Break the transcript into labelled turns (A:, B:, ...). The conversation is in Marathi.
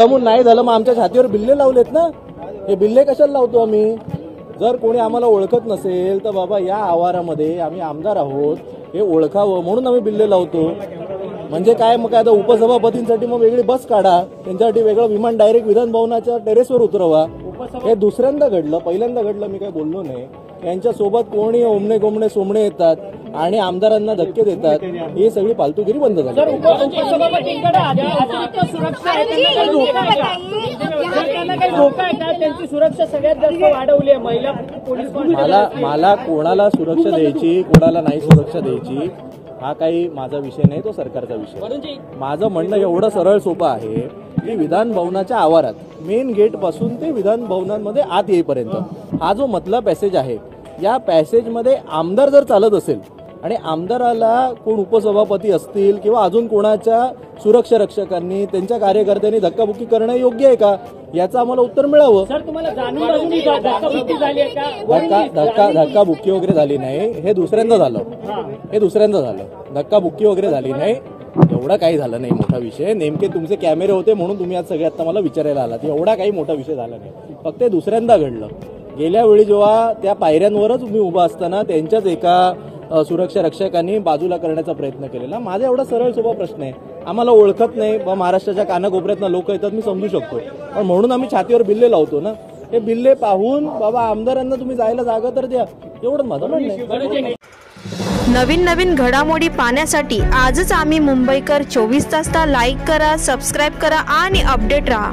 A: म्हणून नाही झालं मग आमच्या छातीवर बिल्ले लावलेत ना। हे बिल्ले कशाला लावतो आम्ही? जर कोणी आम्हाला ओळखत नसेल तर बाबा या आवारामध्ये आम्ही आमदार आहोत हे ओळखावं म्हणून आम्ही बिल्ले लावतो। म्हणजे काय मग आता उपसभापतींसाठी मग वेगळी बस काढा, त्यांच्यासाठी वेगळं विमान डायरेक्ट विधान भवनाच्या टेरेसवर उतरवा। हे दुसऱ्यांदा घडलं, पहिल्यांदा घडलं मी काय बोललो नाही। यांच्या सोबत कोणी ओमणे गोमणे सोमणे येतात आणि आमदारांना धक्के देतात, ही सगळी फालतूगिरी बंद झाली। मला कोणाला सुरक्षा द्यायची कोणाला नाही सुरक्षा द्यायची हा काही माझा विषय नाही, तो सरकारचा विषय। माझं म्हणणं एवढं सरळ सोपं आहे की विधान भवनाच्या आवारात मेन गेट पासून ते विधान भवनांमध्ये आत येईपर्यंत हा जो मधला पॅसेज आहे, या पॅसेजमध्ये आमदार जर चालत असेल आणि आमदाराला कोण उपसभापती असतील किंवा अजून कोणाच्या सुरक्षा रक्षकांनी त्यांच्या कार्यकर्त्यांनी धक्काबुक्की करणं योग्य आहे का याचं आम्हाला उत्तर मिळावं। धक्काबुक्की वगैरे झाली नाही, हे दुसऱ्यांदा झालं। धक्काबुक्की वगैरे झाली नाही, एवढा काही झालं नाही मोठा विषय। नेमके तुमचे कॅमेरे होते म्हणून तुम्ही आज सगळे आता मला विचारायला आलात, एवढा काही मोठा विषय झाला नाही, फक्त ते दुसऱ्यांदा घडलं। गेल्या वेळी जेव्हा त्या पायऱ्यांवरच मी उभा असताना त्यांच्याच एका सुरक्षा रक्षकांनी बाजूला करण्याचा प्रयत्न केलेला। माझा एवढा सरळ सोपा प्रश्न आहे, आम्हाला ओळखत नाही बा महाराष्ट्राच्या कानाकोपऱ्यातनं लोक येतात मी समजू शकतो, पण म्हणून आम्ही छातीवर बिल्ले लावतो ना। हे बिल्ले पाहून बाबा आमदारांना तुम्ही जायला जागा तर द्या, एवढं माझं म्हणणं आहे।
B: नवीन घडामोडी पाहण्यासाठी आजच आम्ही मुंबईकर 24 तासला लाईक करा, सबस्क्राईब करा आणि अपडेट रहा।